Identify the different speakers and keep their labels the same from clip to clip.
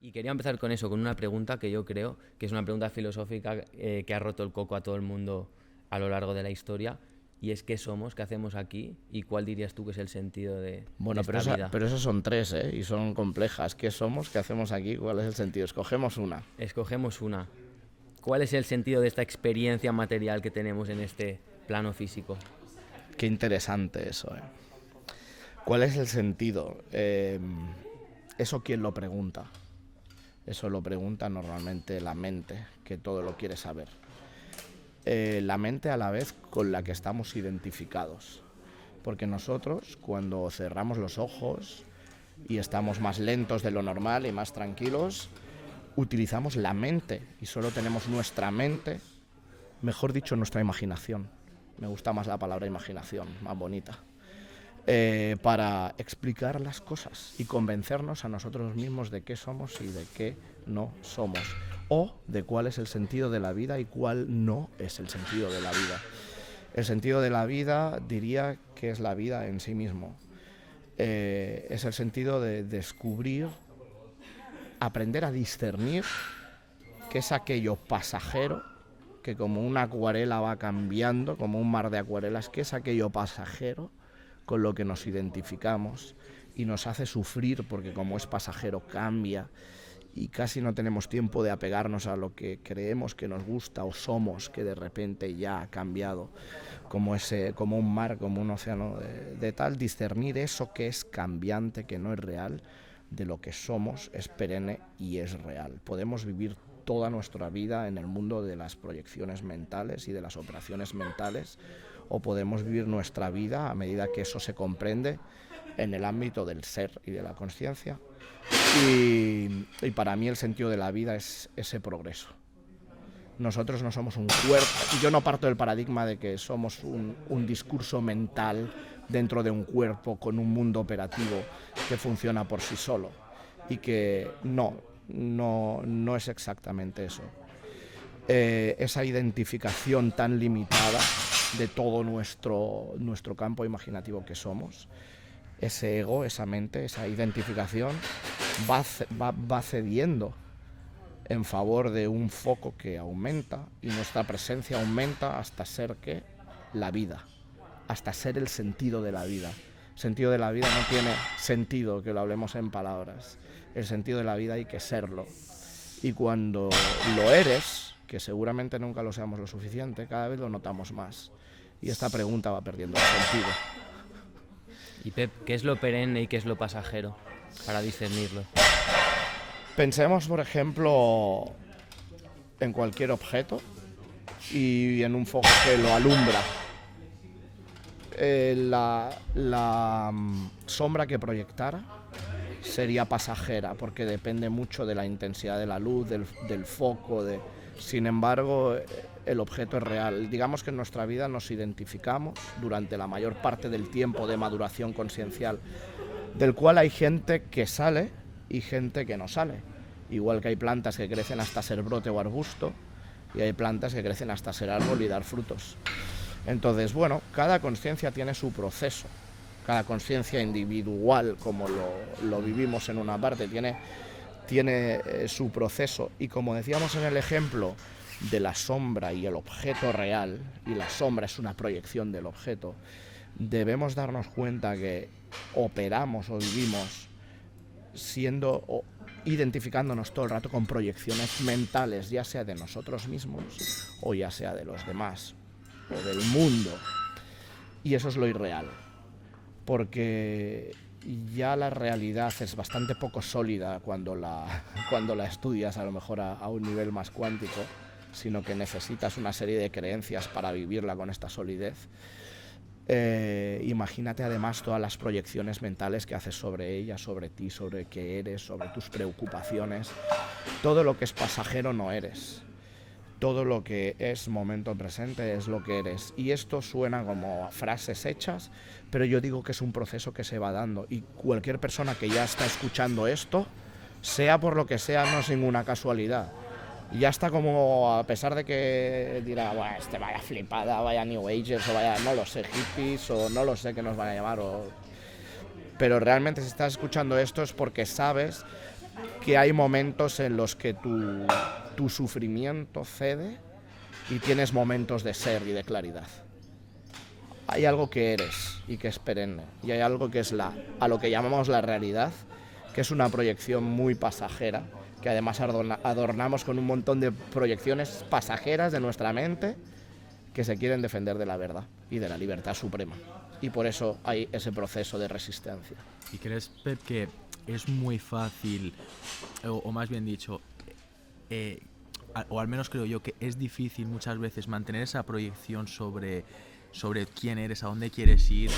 Speaker 1: Y quería empezar con eso, con una pregunta que yo creo que es una pregunta filosófica que ha roto el coco a todo el mundo a lo largo de la historia. Y es qué somos, qué hacemos aquí y cuál dirías tú que es el sentido de
Speaker 2: Bueno,
Speaker 1: esta vida.
Speaker 2: pero esas son tres, ¿eh? Y son complejas. ¿Qué somos? ¿Qué hacemos aquí? ¿Cuál es el sentido? Escogemos una.
Speaker 1: Escogemos una. ¿Cuál es el sentido de esta experiencia material que tenemos en este plano físico?
Speaker 2: Qué interesante eso, ¿eh? ¿Cuál es el sentido? ¿Eso quién lo pregunta? Eso lo pregunta normalmente la mente, que todo lo quiere saber. La mente a la vez con la que estamos identificados. Porque nosotros, cuando cerramos los ojos y estamos más lentos de lo normal y más tranquilos, utilizamos la mente y solo tenemos nuestra mente, mejor dicho, nuestra imaginación. Me gusta más la palabra imaginación, más bonita. Para explicar las cosas y convencernos a nosotros mismos de qué somos y de qué no somos, o de cuál es el sentido de la vida y cuál no es el sentido de la vida. El sentido de la vida diría que es la vida en sí mismo. Es el sentido de descubrir, aprender a discernir qué es aquello pasajero, que como una acuarela va cambiando, como un mar de acuarelas, qué es aquello pasajero con lo que nos identificamos y nos hace sufrir porque como es pasajero cambia y casi no tenemos tiempo de apegarnos a lo que creemos que nos gusta o somos, que de repente ya ha cambiado, como un mar, como un océano, de tal discernir eso que es cambiante, que no es real, de lo que somos es perenne y es real. Podemos vivir toda nuestra vida en el mundo de las proyecciones mentales y de las operaciones mentales, o podemos vivir nuestra vida a medida que eso se comprende en el ámbito del ser y de la conciencia. Y para mí el sentido de la vida es ese progreso. Nosotros no somos un cuerpo. Yo no parto del paradigma de que somos un discurso mental dentro de un cuerpo con un mundo operativo que funciona por sí solo. Y que no es exactamente eso. Esa identificación tan limitada de todo nuestro campo imaginativo que somos, ese ego, esa mente, esa identificación va cediendo en favor de un foco que aumenta y nuestra presencia aumenta hasta ser la vida, hasta ser el sentido de la vida. El sentido de la vida no tiene sentido que lo hablemos en palabras. El sentido de la vida hay que serlo. Y cuando lo eres, que seguramente nunca lo seamos lo suficiente, cada vez lo notamos más. Y esta pregunta va perdiendo el sentido.
Speaker 1: Y Pep, ¿qué es lo perenne y qué es lo pasajero? Para discernirlo.
Speaker 2: Pensemos, por ejemplo, en cualquier objeto y en un foco que lo alumbra. La sombra que proyectara sería pasajera porque depende mucho de la intensidad de la luz, del foco. Sin embargo, el objeto es real. Digamos que en nuestra vida nos identificamos durante la mayor parte del tiempo de maduración consciencial, del cual hay gente que sale y gente que no sale. Igual que hay plantas que crecen hasta ser brote o arbusto y hay plantas que crecen hasta ser árbol y dar frutos. Entonces, bueno, cada conciencia tiene su proceso. Cada conciencia individual, como lo vivimos en una parte, tiene su proceso. Y como decíamos en el ejemplo de la sombra y el objeto real, y la sombra es una proyección del objeto, debemos darnos cuenta que operamos o vivimos identificándonos todo el rato con proyecciones mentales, ya sea de nosotros mismos o ya sea de los demás o del mundo. Y eso es lo irreal, porque ya la realidad es bastante poco sólida cuando la estudias a lo mejor a un nivel más cuántico, sino que necesitas una serie de creencias para vivirla con esta solidez. Imagínate además todas las proyecciones mentales que haces sobre ella, sobre ti, sobre qué eres, sobre tus preocupaciones. Todo lo que es pasajero no eres. Todo lo que es momento presente es lo que eres. Y esto suena como frases hechas, pero yo digo que es un proceso que se va dando. Y cualquier persona que ya está escuchando esto, sea por lo que sea, no es ninguna casualidad. Ya está como, a pesar de que dirá, vaya flipada, vaya New Agers, o vaya, no lo sé, hippies, o no lo sé qué nos van a llamar, pero realmente si estás escuchando esto es porque sabes que hay momentos en los que tu sufrimiento cede y tienes momentos de ser y de claridad. Hay algo que eres y que es perenne, y hay algo que es a lo que llamamos la realidad, que es una proyección muy pasajera, que además adornamos con un montón de proyecciones pasajeras de nuestra mente que se quieren defender de la verdad y de la libertad suprema. Y por eso hay ese proceso de resistencia.
Speaker 3: ¿Y crees, Pep, que es muy fácil, o más bien dicho, o al menos creo yo que es difícil muchas veces mantener esa proyección sobre quién eres, a dónde quieres ir,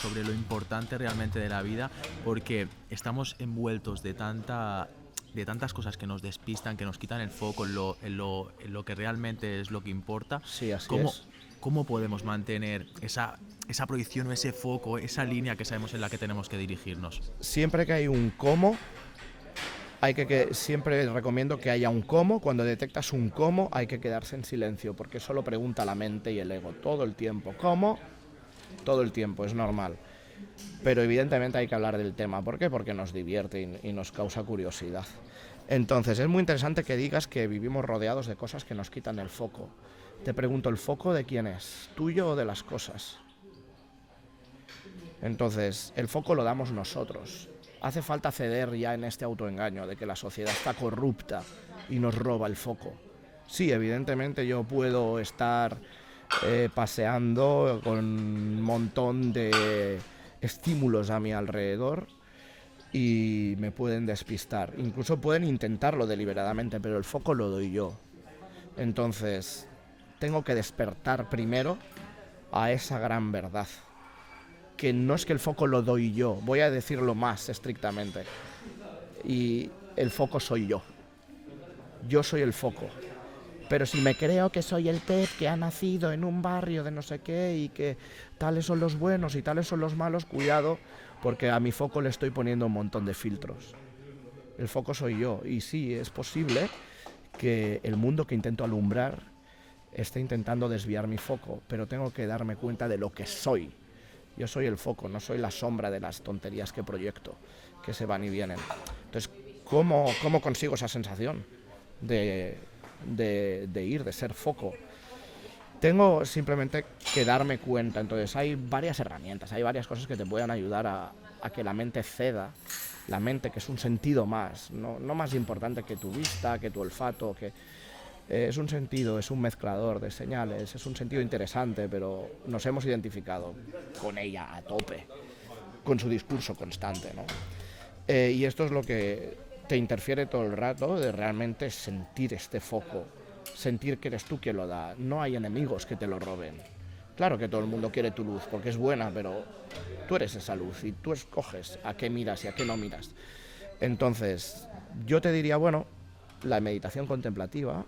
Speaker 3: sobre lo importante realmente de la vida, porque estamos envueltos de tantas cosas que nos despistan, que nos quitan el foco en lo que realmente es lo que importa?
Speaker 2: Sí, así es.
Speaker 3: ¿Cómo podemos mantener esa proyección o ese foco, esa línea que sabemos en la que tenemos que dirigirnos?
Speaker 2: Siempre que hay un cómo, siempre recomiendo que haya un cómo. Cuando detectas un cómo, hay que quedarse en silencio, porque eso lo pregunta la mente y el ego todo el tiempo. ¿Cómo? Todo el tiempo, es normal. Pero evidentemente hay que hablar del tema. ¿Por qué? Porque nos divierte y nos causa curiosidad. Entonces, es muy interesante que digas que vivimos rodeados de cosas que nos quitan el foco. Te pregunto, ¿el foco de quién es? ¿Tuyo o de las cosas? Entonces, el foco lo damos nosotros. Hace falta ceder ya en este autoengaño de que la sociedad está corrupta y nos roba el foco. Sí, evidentemente yo puedo estar paseando con un montón de estímulos a mi alrededor y me pueden despistar. Incluso pueden intentarlo deliberadamente, pero el foco lo doy yo. Entonces, tengo que despertar primero a esa gran verdad. Que no es que el foco lo doy yo, voy a decirlo más estrictamente. Y el foco soy yo. Yo soy el foco. Pero si me creo que soy el Pep que ha nacido en un barrio de no sé qué y que tales son los buenos y tales son los malos, cuidado, porque a mi foco le estoy poniendo un montón de filtros. El foco soy yo. Y sí, es posible que el mundo que intento alumbrar esté intentando desviar mi foco, pero tengo que darme cuenta de lo que soy. Yo soy el foco, no soy la sombra de las tonterías que proyecto, que se van y vienen. Entonces, ¿cómo consigo esa sensación de ser foco? Tengo simplemente que darme cuenta. Entonces, hay varias herramientas, hay varias cosas que te pueden ayudar a que la mente ceda. La mente, que es un sentido más, no más importante que tu vista, que tu olfato, que... es un sentido, es un mezclador de señales, es un sentido interesante, pero nos hemos identificado con ella a tope, con su discurso constante, ¿no? Y esto es lo que te interfiere todo el rato, de realmente sentir este foco, sentir que eres tú quien lo da. No hay enemigos que te lo roben. Claro que todo el mundo quiere tu luz, porque es buena, pero tú eres esa luz y tú escoges a qué miras y a qué no miras. Entonces, yo te diría, bueno, la meditación contemplativa,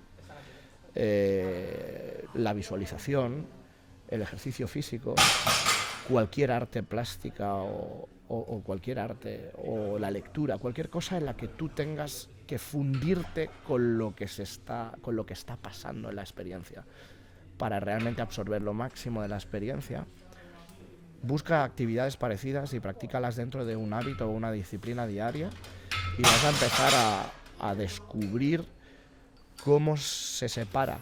Speaker 2: la visualización, el ejercicio físico, cualquier arte plástica o cualquier arte, o la lectura, cualquier cosa en la que tú tengas que fundirte con lo que está pasando en la experiencia, para realmente absorber lo máximo de la experiencia. Busca actividades parecidas y practícalas dentro de un hábito o una disciplina diaria, y vas a empezar a descubrir cómo se separa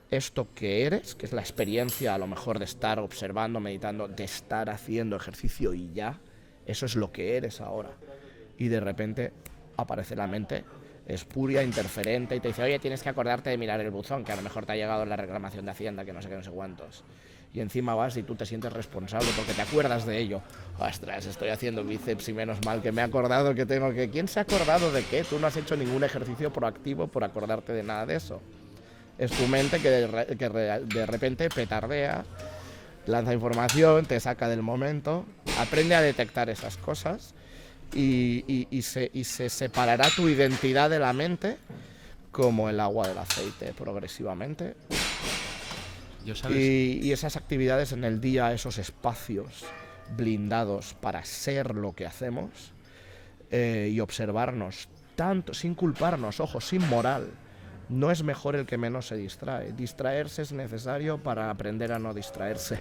Speaker 2: esto que eres, que es la experiencia a lo mejor de estar observando, meditando, de estar haciendo ejercicio y ya, eso es lo que eres ahora. Y de repente aparece la mente espuria, interferente, y te dice, oye, tienes que acordarte de mirar el buzón, que a lo mejor te ha llegado la reclamación de Hacienda, que no sé qué, no sé cuántos. Y encima vas y tú te sientes responsable porque te acuerdas de ello. Ostras, estoy haciendo bíceps y menos mal que me he acordado que tengo que... ¿Quién se ha acordado de qué? Tú no has hecho ningún ejercicio proactivo por acordarte de nada de eso. Es tu mente que de repente petardea, lanza información, te saca del momento, aprende a detectar esas cosas y se separará tu identidad de la mente como el agua del aceite progresivamente. Y esas actividades en el día, esos espacios blindados para ser lo que hacemos y observarnos tanto, sin culparnos, ojo, sin moral. No es mejor el que menos se distrae. Distraerse es necesario para aprender a no distraerse.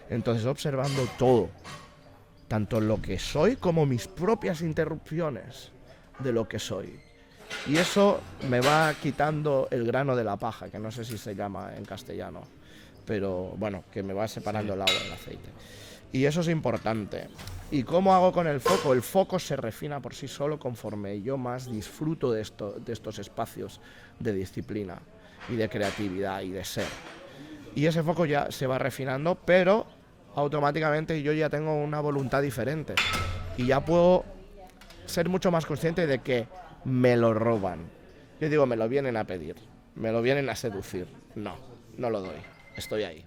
Speaker 2: Entonces, observando todo, tanto lo que soy como mis propias interrupciones, de lo que soy. Y eso me va quitando el grano de la paja, que no sé si se llama en castellano, pero bueno, que me va separando el agua del aceite. Y eso es importante. ¿Y cómo hago con el foco? El foco se refina por sí solo conforme yo más disfruto de estos espacios de disciplina y de creatividad y de ser. Y ese foco ya se va refinando, pero automáticamente yo ya tengo una voluntad diferente. Y ya puedo ser mucho más consciente de que me lo roban. Yo digo, me lo vienen a pedir, me lo vienen a seducir. No, no lo doy, estoy ahí.